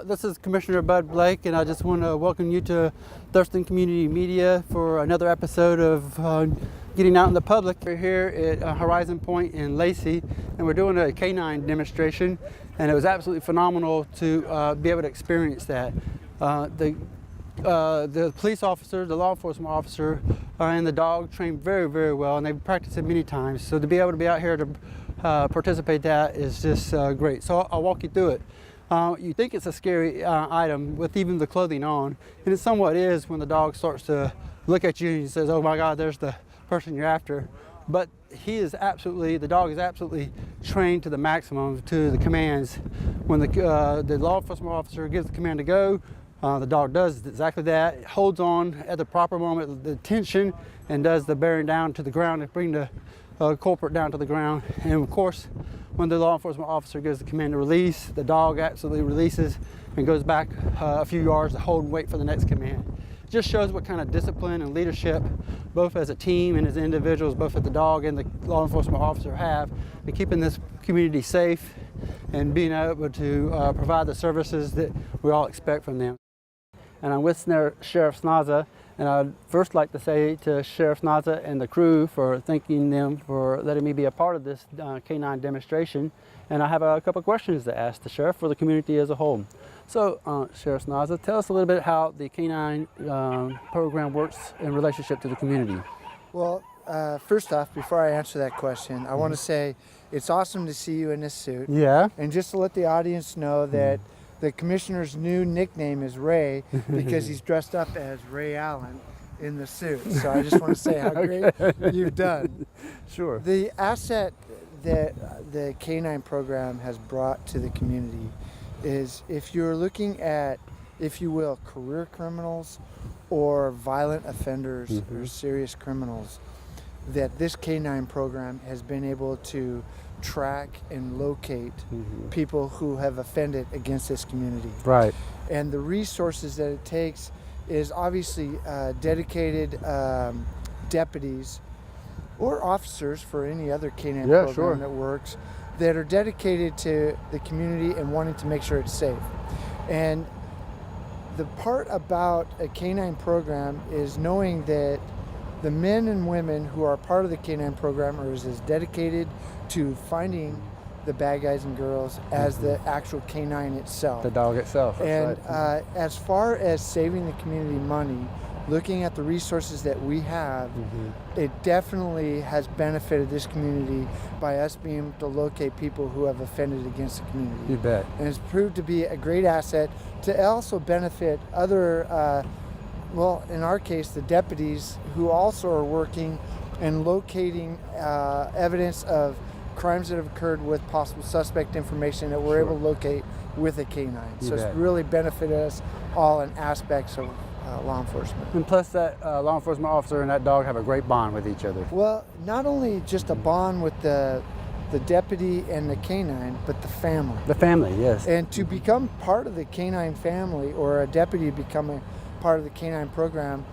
This is Commissioner Bud Blake, and I just want to welcome you to Thurston Community Media for another episode of Getting Out in the Public. We're here at Horizon Point in Lacey, and we're doing a K-9 demonstration, and it was absolutely phenomenal to be able to experience that. The police officer, the law enforcement officer, and the dog trained very, very well, and they've practiced it many times. So to be able to be out here to participate in that is just great. So I'll walk you through it. You think it's a scary item with even the clothing on, and it somewhat is when the dog starts to look at you and he says, "Oh my God, there's the person you're after." But the dog is absolutely trained to the maximum, to the commands. When the law enforcement officer gives the command to go, the dog does exactly that. It holds on at the proper moment, the tension, and does the bearing down to the ground and bring the culprit down to the ground. And of course, when the law enforcement officer gives the command to release, the dog absolutely releases and goes back a few yards to hold and wait for the next command. It just shows what kind of discipline and leadership, both as a team and as individuals, both that the dog and the law enforcement officer have in keeping this community safe and being able to provide the services that we all expect from them. And I'm with Sheriff Snaza, and I'd first like to say to Sheriff Snaza and the crew for thanking them for letting me be a part of this K-9 demonstration. And I have a couple of questions to ask the Sheriff for the community as a whole. So, Sheriff Snaza, tell us a little bit how the K-9 program works in relationship to the community. Well, first off, before I answer that question, I want to say it's awesome to see you in this suit. Yeah. And just to let the audience know that the commissioner's new nickname is Ray because he's dressed up as Ray Allen in the suit. So I just want to say how great you've done. Sure. The asset that the K-9 program has brought to the community is, if you're looking at, if you will, career criminals or violent offenders or serious criminals, that this K-9 program has been able to track and locate people who have offended against this community. Right. And the resources that it takes is obviously dedicated deputies or officers for any other K-9 program that works, that are dedicated to the community and wanting to make sure it's safe. And the part about a K-9 program is knowing that the men and women who are part of the K-9 program are as dedicated to finding the bad guys and girls as the actual K-9 itself. The dog itself. And as far as saving the community money, looking at the resources that we have, it definitely has benefited this community by us being able to locate people who have offended against the community. You bet. And it's proved to be a great asset to also benefit other well, in our case, the deputies who also are working and locating evidence of crimes that have occurred with possible suspect information that we're able to locate with a K-9. So it's really benefited us all in aspects of law enforcement. And plus that law enforcement officer and that dog have a great bond with each other. Well, not only just a bond with the deputy and the K-9, but the family. The family, yes. And to become part of the K-9 family, or a deputy becoming part of the K-9 program,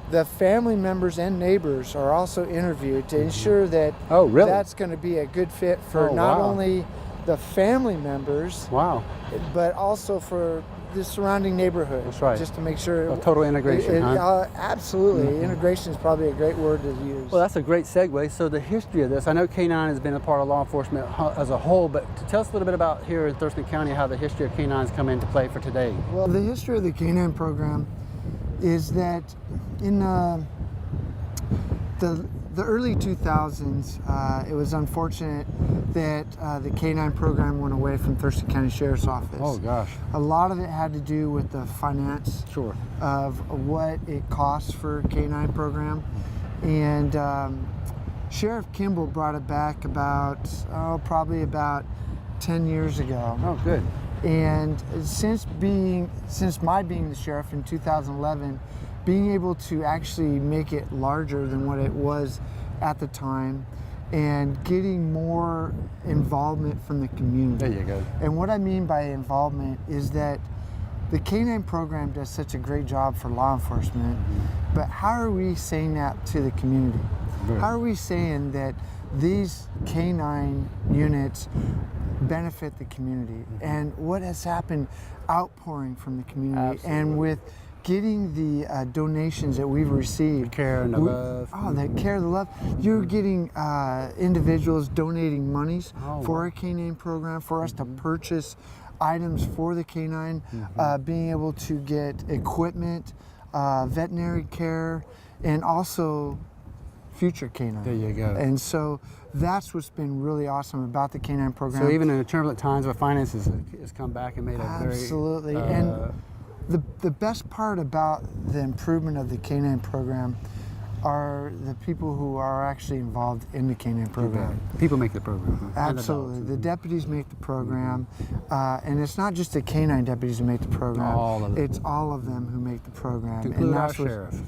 the family members and neighbors are also interviewed to ensure that that's going to be a good fit for not only the family members, but also for the surrounding neighborhood. That's right. Just to make sure. A total integration. Absolutely. Integration is probably a great word to use. Well, that's a great segue. So the history of this, I know K-9 has been a part of law enforcement as a whole, but to tell us a little bit about here in Thurston County how the history of K-9s come into play for today. Well, the history of the K-9 program is that in the early 2000s, it was unfortunate that the K-9 program went away from Thurston County Sheriff's Office. Oh gosh. A lot of it had to do with the finance of what it costs for a K-9 program. And Sheriff Kimball brought it back probably about 10 years ago. Oh, good. And since my being the sheriff in 2011, being able to actually make it larger than what it was at the time, and getting more involvement from the community. There you go. And what I mean by involvement is that the K-9 program does such a great job for law enforcement, but how are we saying that to the community? How are we saying that these K-9 units benefit the community? And what has happened outpouring from the community? Absolutely. And with getting the donations that we've received, The care and the love. Oh, the care, the love. You're getting individuals donating monies for our K-9 program, for us to purchase items for the K-9, being able to get equipment, veterinary care, and also future K-9. There you go. And so that's what's been really awesome about the K-9 program. So even in the turbulent times where finances has come back and made a very... Absolutely. And the best part about the improvement of the K-9 program are the people who are actually involved in the K-9 program. People make the program. Absolutely. The deputies make the program. And it's not just the K-9 deputies who make the program. All of them. It's all of them who make the program. Include our sheriff.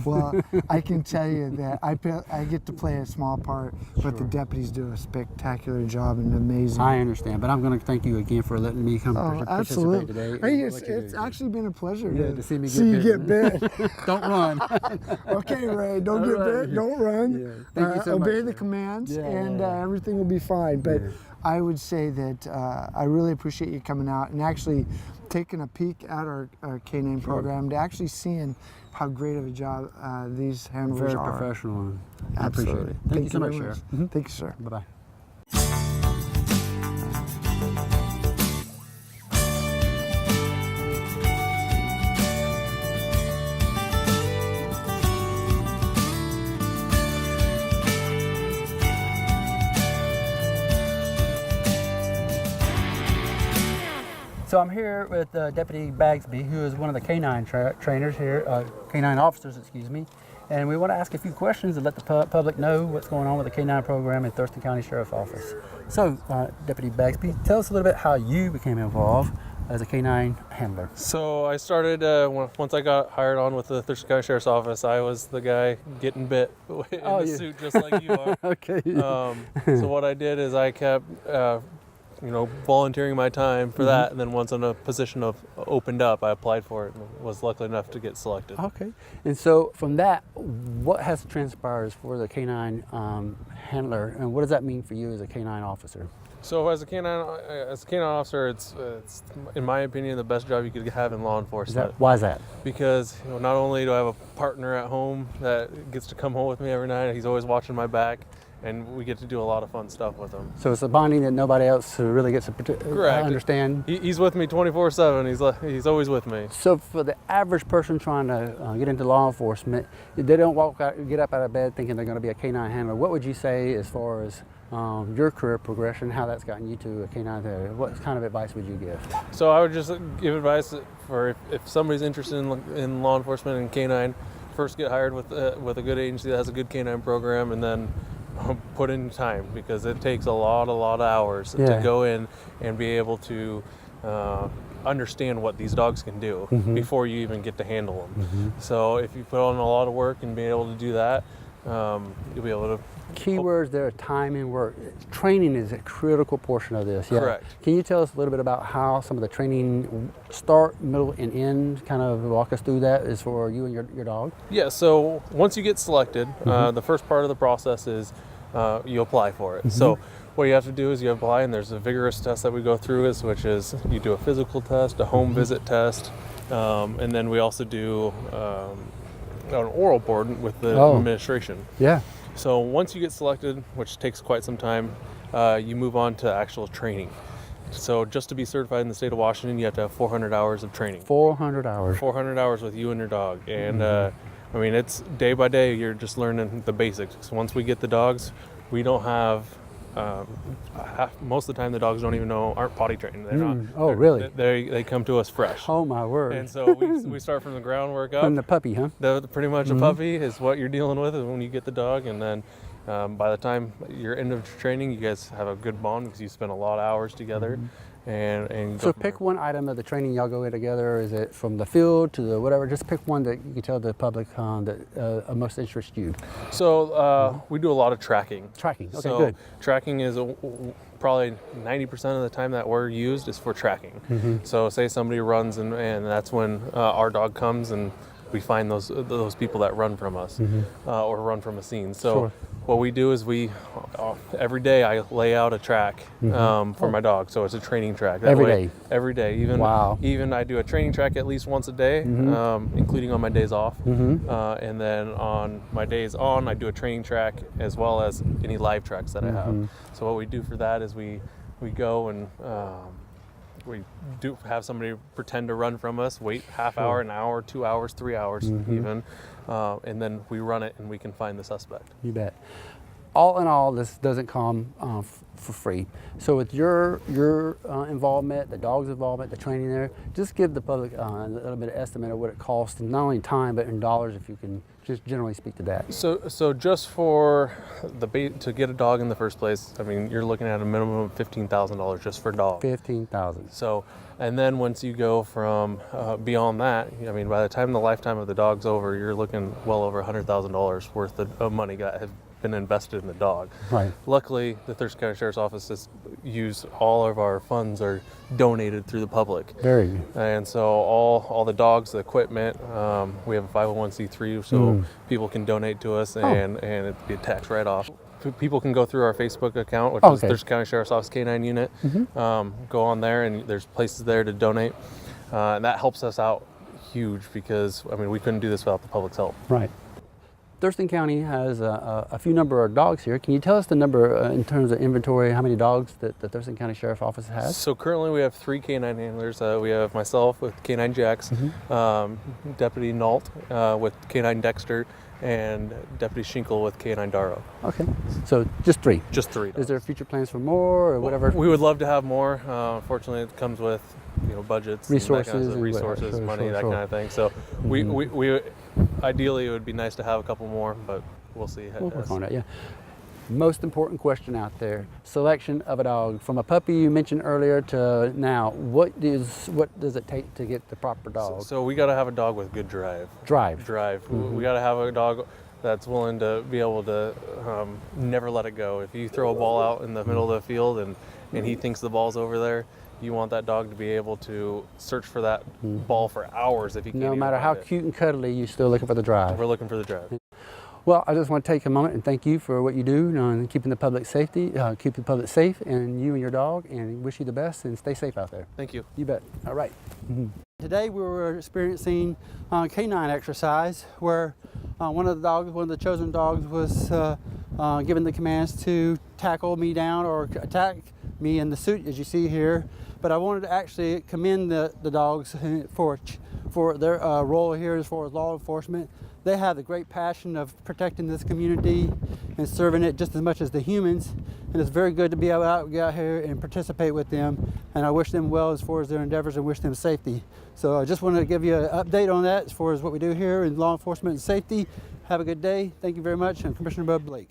Well, I can tell you that I get to play a small part, but the deputies do a spectacular job and amazing. I understand, but I'm going to thank you again for letting me come participate today. Hey, it's actually been a pleasure to see me get bit. Don't run. Okay, Ray, don't get bit. Don't run. Yeah. Thank you so much. Obey the commands, and everything will be fine. But I would say that I really appreciate you coming out and actually taking a peek at our K-9 program, to actually seeing how great of a job these handlers are. Very professional. I Absolutely. appreciate it. Thank you so much, very Sheriff. Thank you, sir. Bye-bye. So I'm here with Deputy Bagby, who is one of the K-9 trainers here, K-9 officers, excuse me. And we want to ask a few questions and let the public know what's going on with the K-9 program in Thurston County Sheriff's Office. So, Deputy Bagby, tell us a little bit how you became involved as a K-9 handler. So I started, once I got hired on with the Thurston County Sheriff's Office, I was the guy getting bit in the suit just like you are. Okay. So what I did is I kept volunteering my time for that, and then once a position opened up, I applied for it and was lucky enough to get selected. Okay. And so from that, what has transpired for the K-9 handler, and what does that mean for you as a K-9 officer? So as a K-9 officer, it's in my opinion the best job you could have in law enforcement. Why is that? Because not only do I have a partner at home that gets to come home with me every night, he's always watching my back, and we get to do a lot of fun stuff with him. So it's a bonding that nobody else really gets to understand. He's with me 24/7. He's always with me. So for the average person trying to get into law enforcement, they don't get up out of bed thinking they're going to be a K-9 handler. What would you say as far as your career progression, how that's gotten you to a K-9 handler? What kind of advice would you give? So I would just give advice for if somebody's interested in law enforcement and K-9, first get hired with a good agency that has a good K-9 program, and then put in time, because it takes a lot of hours to go in and be able to understand what these dogs can do before you even get to handle them. So if you put on a lot of work and be able to do that, you'll be able to. Keywords there are time and work. Training is a critical portion of this. Yeah. Correct. Can you tell us a little bit about how some of the training start, middle, and end? Kind of walk us through that as for you and your dog. Yeah. So once you get selected, the first part of the process is you apply for it. So what you have to do is you apply, and there's a vigorous test that we go through, which is you do a physical test, a home visit test, and then we also do an oral board with the administration. Yeah. So once you get selected, which takes quite some time, you move on to actual training. So just to be certified in the state of Washington, you have to have 400 hours of training. 400 hours. 400 hours with you and your dog. And it's day by day, you're just learning the basics. So once we get the dogs, we don't have, most of the time the dogs aren't potty trained. They're not. Really? They come to us fresh. Oh my word. And so we start from the groundwork up. From the puppy, huh? Pretty much a puppy is what you're dealing with when you get the dog, and then by the time you're end of training, you guys have a good bond because you spend a lot of hours together. And so pick one item of the training y'all go in together. Is it from the field to the whatever? Just pick one that you can tell the public that most interests you. So we do a lot of tracking. Tracking, okay, so good. Tracking is probably 90% of the time that we're used is for tracking. So say somebody runs and that's when our dog comes and we find those people that run from us or run from a scene. So Sure. what we do is every day I lay out a track for my dog. So it's a training track. That Every way, day? Every day. Even I do a training track at least once a day, including on my days off. And then on my days on, I do a training track as well as any live tracks that I have. So what we do for that is we go and we do have somebody pretend to run from us, wait half hour, an hour, 2 hours, 3 hours even, and then we run it and we can find the suspect. You bet. All in all, this doesn't come for free. So with your involvement, the dog's involvement, the training there, just give the public a little bit of estimate of what it costs, and not only time but in dollars, if you can just generally speak to that. So just for to get a dog in the first place, I mean, you're looking at a minimum of $15,000 just for dog. $15,000. So, and then once you go from beyond that, I mean, by the time the lifetime of the dog's over, you're looking well over $100,000 worth of money that has been invested in the dog. Right. Luckily, the Thurston County Sheriff's Office has used all of our funds are donated through the public. Very good. And so all the dogs, the equipment, we have a 501c3, so people can donate to us and it'd be a tax write-off. People can go through our Facebook account, which is Thurston County Sheriff's Office K-9 unit. Go on there, and there's places there to donate, and that helps us out huge because I mean we couldn't do this without the public's help. Right. Thurston County has a few number of dogs here. Can you tell us the number in terms of inventory, how many dogs that the Thurston County Sheriff's Office has? So currently we have 3 K-9 handlers. We have myself with K-9 Jax, Deputy Nault with K-9 Dexter, and Deputy Schinkel with K-9 Darrow. Okay, so just 3? Just 3 dogs. Is there future plans for more or whatever? We would love to have more. Unfortunately, it comes with budgets, resources, money, that kind of thing. So we ideally it would be nice to have a couple more, but we'll see. We'll work on it, yeah. Most important question out there, selection of a dog. From a puppy you mentioned earlier to now, what does it take to get the proper dog? So we got to have a dog with good drive. Drive. We got to have a dog that's willing to be able to never let it go. If you throw a ball out in the middle of the field and he thinks the ball's over there, you want that dog to be able to search for that ball for hours if he can't. No matter how cute and cuddly, you're still looking for the drive. We're looking for the drive. Well, I just want to take a moment and thank you for what you do and keeping the public safety, keep the public safe, and you and your dog, and wish you the best and stay safe out there. Thank you. You bet. All right. Today we were experiencing K-9 exercise where one of the chosen dogs was given the commands to tackle me down or attack me in the suit, as you see here. But I wanted to actually commend the dogs for their role here as far as law enforcement. They have the great passion of protecting this community and serving it just as much as the humans. And it's very good to be able to get out here and participate with them. And I wish them well as far as their endeavors and wish them safety. So I just wanted to give you an update on that as far as what we do here in law enforcement and safety. Have a good day. Thank you very much. I'm Commissioner Bud Blake.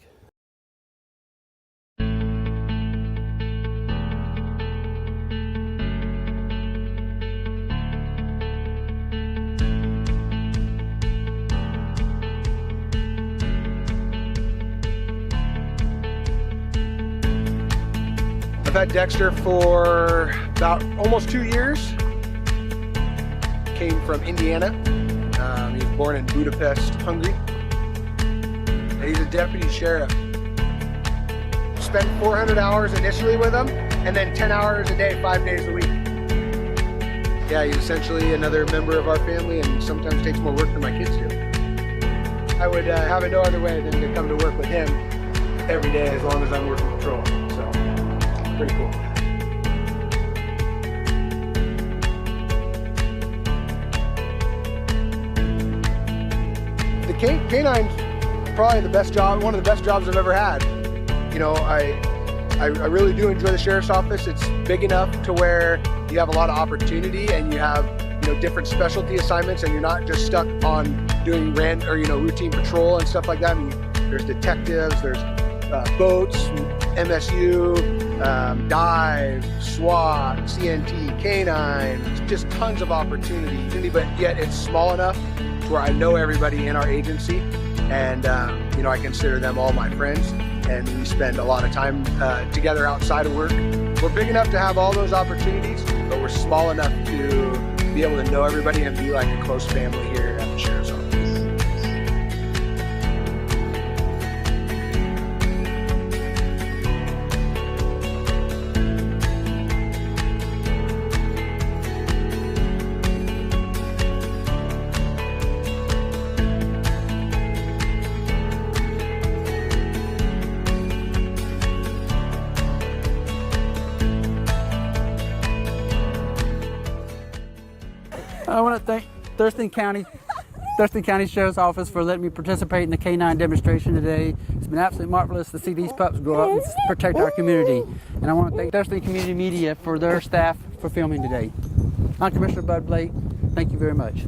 I've had Dexter for about almost 2 years. Came from Indiana. He was born in Budapest, Hungary. And he's a deputy sheriff. Spent 400 hours initially with him, and then 10 hours a day, 5 days a week. Yeah, he's essentially another member of our family and sometimes takes more work than my kids do. I would have it no other way than to come to work with him every day as long as I'm working patrol. So, pretty cool. The K-9's probably the best job, one of the best jobs I've ever had. You know, I really do enjoy the sheriff's office. It's big enough to where you have a lot of opportunity and you have, you know, different specialty assignments, and you're not just stuck on doing routine patrol and stuff like that. I mean, there's detectives, there's boats, MSU, dive, SWAT, CNT, K-9, just tons of opportunity, but yet it's small enough to where I know everybody in our agency, and you know, I consider them all my friends, and we spend a lot of time together outside of work. We're big enough to have all those opportunities, but we're small enough to be able to know everybody and be like a close family here at the Sheriff's Office. Thurston County Sheriff's Office for letting me participate in the K-9 demonstration today. It's been absolutely marvelous to see these pups grow up and protect our community. And I want to thank Thurston Community Media for their staff for filming today. I'm Commissioner Bud Blake. Thank you very much.